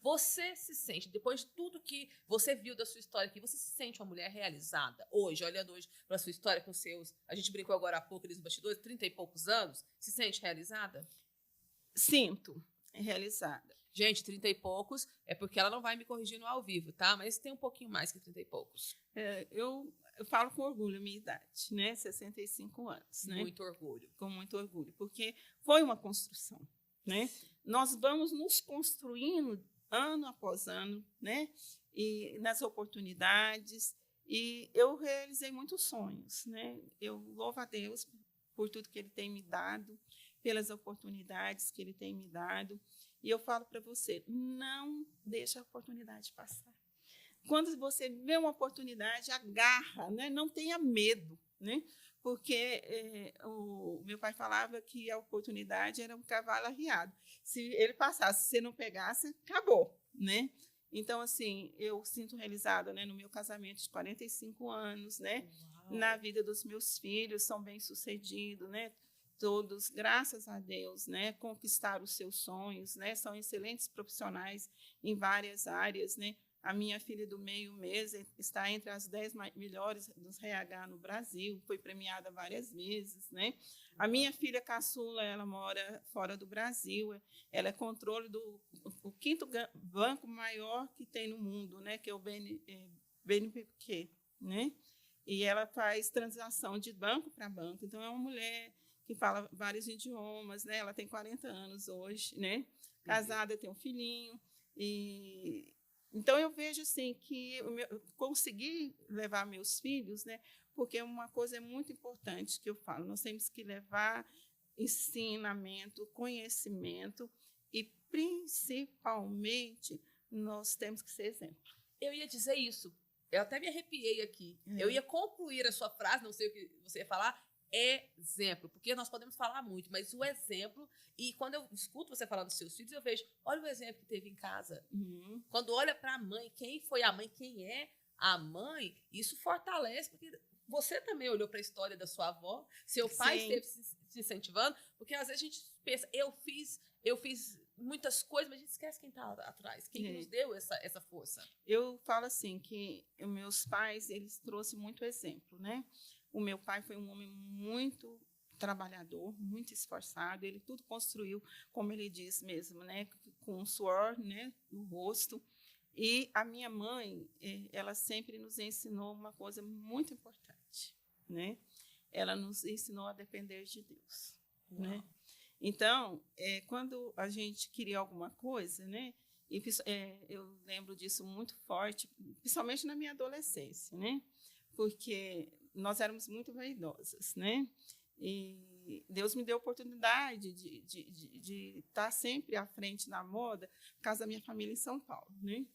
Você se sente, depois de tudo que você viu da sua história aqui, você se sente uma mulher realizada hoje, olhando hoje para a sua história com seus, a gente brincou agora há pouco, nos bastidores, 30 e poucos anos, se sente realizada? Sinto realizada. Gente, 30 e poucos é porque ela não vai me corrigir no ao vivo, tá? Mas tem um pouquinho mais que 30 e poucos. Eu falo com orgulho a minha idade, né? 65 anos. Né? Muito orgulho. Com muito orgulho, porque foi uma construção, né? Nós vamos nos construindo ano após ano, né? E nas oportunidades. E eu realizei muitos sonhos, né? Eu louvo a Deus por tudo que Ele tem me dado, pelas oportunidades que Ele tem me dado. E eu falo para você, não deixe a oportunidade passar. Quando você vê uma oportunidade, agarra, né? Não tenha medo, né? Porque o meu pai falava que a oportunidade era um cavalo arriado. Se ele passasse, se você não pegasse, acabou, né? Então, assim, eu sinto realizada, né, no meu casamento de 45 anos, né? Uau. Na vida dos meus filhos, são bem-sucedidos, né? Todos, graças a Deus, né, conquistaram os seus sonhos, né? São excelentes profissionais em várias áreas, né? A minha filha do meio mês está entre as 10 melhores dos RH no Brasil, foi premiada várias vezes, né? A minha filha caçula, ela mora fora do Brasil, ela é controle do 5º banco maior que tem no mundo, né? Que é o BNPP, né? E ela faz transação de banco para banco, então é uma mulher que fala vários idiomas, né? Ela tem 40 anos hoje, né? Casada, tem um filhinho. Então, eu vejo assim, que eu consegui levar meus filhos, né? Porque uma coisa é muito importante que eu falo, nós temos que levar ensinamento, conhecimento e, principalmente, nós temos que ser exemplo. Eu ia dizer isso. Eu até me arrepiei aqui. Eu ia concluir a sua frase, não sei o que você ia falar, exemplo, porque nós podemos falar muito, mas o exemplo, e quando eu escuto você falando dos seus filhos, eu vejo, olha o exemplo que teve em casa. Uhum. Quando olha para a mãe, quem foi a mãe, quem é a mãe, isso fortalece, porque você também olhou para a história da sua avó, seu pai esteve se incentivando, porque às vezes a gente pensa, eu fiz muitas coisas, mas a gente esquece quem está atrás, quem nos deu essa força. Eu falo assim, que meus pais, eles trouxeram muito exemplo, né? O meu pai foi um homem muito trabalhador, muito esforçado. Ele tudo construiu, como ele diz mesmo, né, com suor, né, no rosto. E a minha mãe, ela sempre nos ensinou uma coisa muito importante, né? Ela nos ensinou a depender de Deus, né? Então, quando a gente queria alguma coisa, né? E eu lembro disso muito forte, principalmente na minha adolescência, né? Porque nós éramos muito vaidosas, né? E Deus me deu a oportunidade de estar sempre à frente na moda, por causa da minha família em São Paulo, né?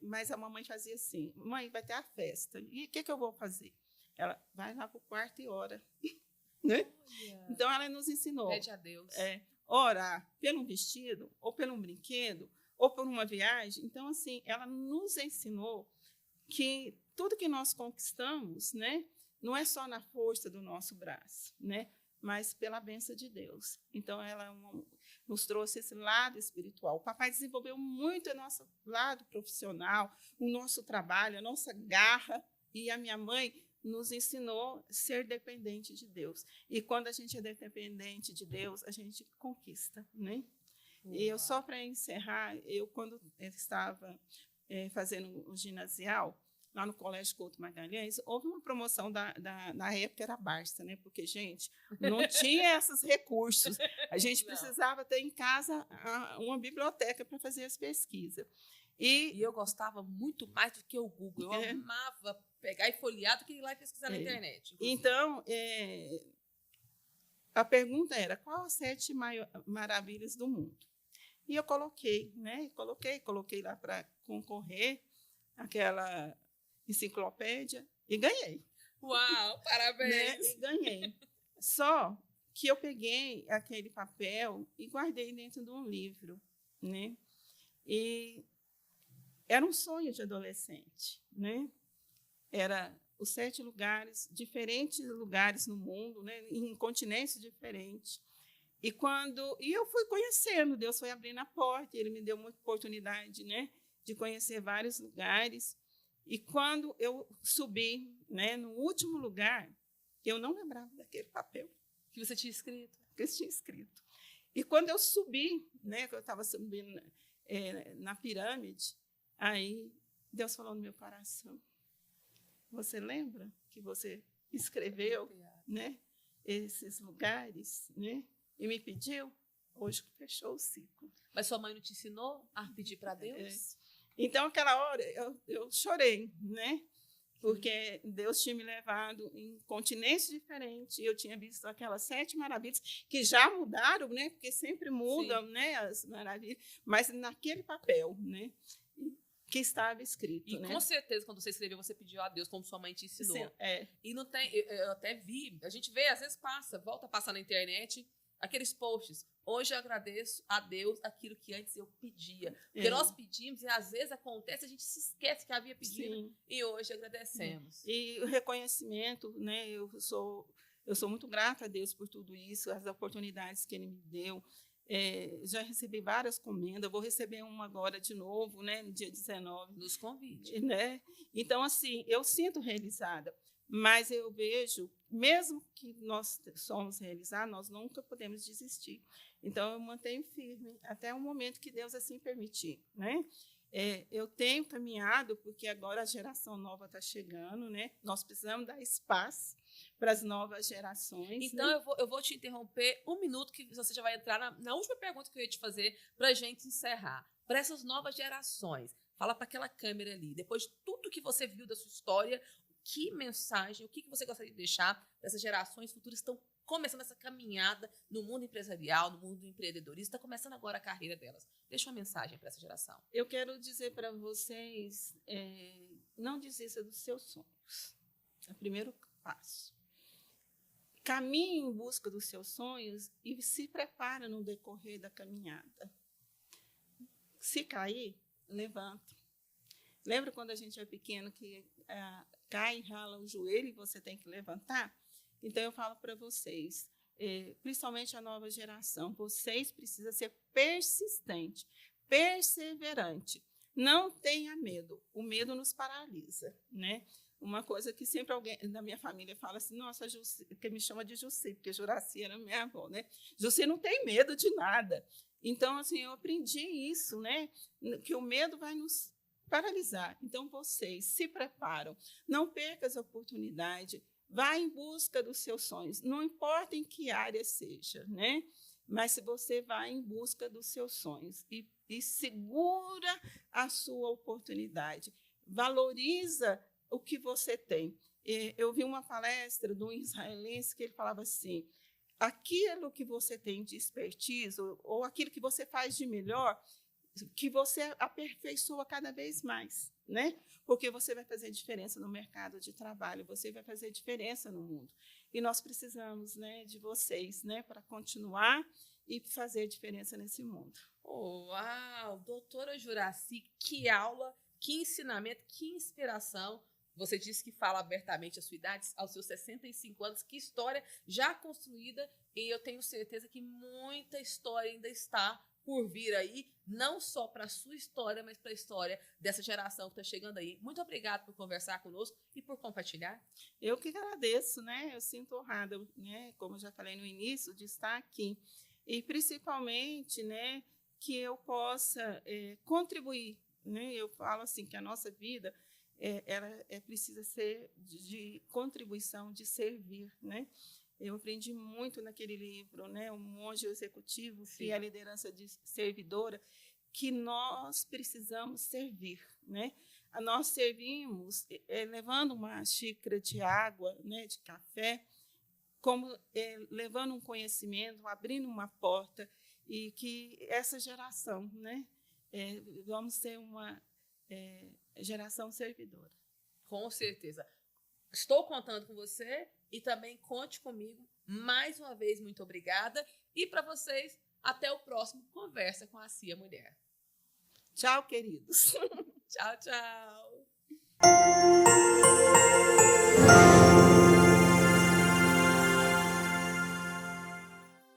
Mas a mamãe fazia assim, mãe, vai ter a festa, e o que eu vou fazer? Ela vai lá para o quarto e ora, né? Então, ela nos ensinou. Pede a Deus. Orar pelo vestido, ou pelo brinquedo, ou por uma viagem. Então, assim, ela nos ensinou que tudo que nós conquistamos, né, não é só na força do nosso braço, né, mas pela bênção de Deus. Então, ela nos trouxe esse lado espiritual. O papai desenvolveu muito o nosso lado profissional, o nosso trabalho, a nossa garra, e a minha mãe nos ensinou a ser dependente de Deus. E quando a gente é dependente de Deus, a gente conquista, né? E eu, só para encerrar, quando eu estava fazendo o ginasial, lá no Colégio Couto Magalhães, houve uma promoção, na época era Barça, né? Porque, gente, não tinha esses recursos. A gente precisava ter em casa uma biblioteca para fazer as pesquisas. E eu gostava muito mais do que o Google. Eu amava pegar e folhear do que ir lá e pesquisar na internet. Inclusive. Então, a pergunta era, qual as 7 maravilhas do mundo? E eu coloquei, né? Coloquei lá para concorrer aquela enciclopédia e ganhei. Uau, parabéns! Né? E ganhei. Só que eu peguei aquele papel e guardei dentro de um livro, né? E era um sonho de adolescente, né? Era os 7 lugares, diferentes lugares no mundo, né? Em continentes diferentes. E eu fui conhecendo, Deus foi abrindo a porta, Ele me deu muita oportunidade, né? De conhecer vários lugares. E quando eu subi, né, no último lugar, eu não lembrava daquele papel. Que você tinha escrito. Que eu tinha escrito. E quando eu subi, né, que eu estava subindo na pirâmide, aí Deus falou no meu coração, você lembra que você escreveu, né, esses lugares, né, e me pediu? Hoje fechou o ciclo. Mas sua mãe não te ensinou a pedir para Deus? Então, aquela hora, eu chorei, né? Porque Deus tinha me levado em continentes diferentes, e eu tinha visto aquelas 7 maravilhas, que já mudaram, né? Porque sempre mudam, né, as maravilhas, mas naquele papel, né, que estava escrito. E né? Com certeza, quando você escreveu, você pediu a Deus, como sua mãe te ensinou. Sim, E não tem, eu até vi, a gente vê, às vezes volta a passar na internet, aqueles posts. Hoje eu agradeço a Deus aquilo que antes eu pedia. Porque nós pedimos e às vezes acontece, a gente se esquece que havia pedido. Sim. E hoje agradecemos. E o reconhecimento, né? Eu sou muito grata a Deus por tudo isso, as oportunidades que Ele me deu. Já recebi várias comendas, vou receber uma agora de novo, né? No dia 19. Nos convite. Né? Então, assim, eu sinto realizada. Mas eu vejo, mesmo que nós somos realizados, nós nunca podemos desistir. Então, eu mantenho firme até o momento que Deus assim permitir. Né? Eu tenho caminhado, porque agora a geração nova está chegando, né? Nós precisamos dar espaço para as novas gerações. Então, né? eu vou te interromper 1 minuto, que você já vai entrar na última pergunta que eu ia te fazer, para a gente encerrar. Para essas novas gerações, fala para aquela câmera ali, depois de tudo que você viu da sua história, que mensagem, o que você gostaria de deixar para essas gerações futuras que estão começando essa caminhada no mundo empresarial, no mundo do empreendedorismo, está começando agora a carreira delas. Deixa uma mensagem para essa geração. Eu quero dizer para vocês, não desista dos seus sonhos. É o primeiro passo. Caminhe em busca dos seus sonhos e se prepare no decorrer da caminhada. Se cair, levanta. Lembra quando a gente é pequeno que cai e rala o joelho e você tem que levantar? Então, eu falo para vocês, principalmente a nova geração, vocês precisam ser persistentes, perseverantes. Não tenha medo. O medo nos paralisa, né? Uma coisa que sempre alguém da minha família fala assim, nossa, Jussi, que me chama de Jussi, porque Juraci era minha avó, né? Jussi não tem medo de nada. Então, assim, eu aprendi isso, né? Que o medo vai nos paralisar. Então, vocês se preparam, não percam as oportunidades, vá em busca dos seus sonhos, não importa em que área seja, né? Mas se você vai em busca dos seus sonhos e segura a sua oportunidade, valoriza o que você tem. Eu vi uma palestra de um israelense que ele falava assim, aquilo que você tem de expertise ou aquilo que você faz de melhor, que você aperfeiçoa cada vez mais, né? Porque você vai fazer diferença no mercado de trabalho, você vai fazer diferença no mundo. E nós precisamos, né, de vocês, né, para continuar e fazer diferença nesse mundo. Uau! Doutora Juraci, que aula, que ensinamento, que inspiração. Você disse que fala abertamente a sua idade, aos seus 65 anos, que história já construída, e eu tenho certeza que muita história ainda está por vir aí, não só para a sua história, mas para a história dessa geração que está chegando aí. Muito obrigada por conversar conosco e por compartilhar. Eu que agradeço, né? Eu sinto honrada, né? Como eu já falei no início, de estar aqui. E principalmente, né, que eu possa contribuir, né? Eu falo assim que a nossa vida ela precisa ser de contribuição, de servir, né? Eu aprendi muito naquele livro, né, O Monge Executivo, Sim. e a liderança de servidora, que nós precisamos servir, né? Nós servimos levando uma xícara de água, né, de café, como levando um conhecimento, abrindo uma porta, e que essa geração, né, vamos ser uma geração servidora. Com certeza. Estou contando com você e também conte comigo. Mais uma vez, muito obrigada. E para vocês, até o próximo Conversa com a Cia Mulher. Tchau, queridos. Tchau, tchau.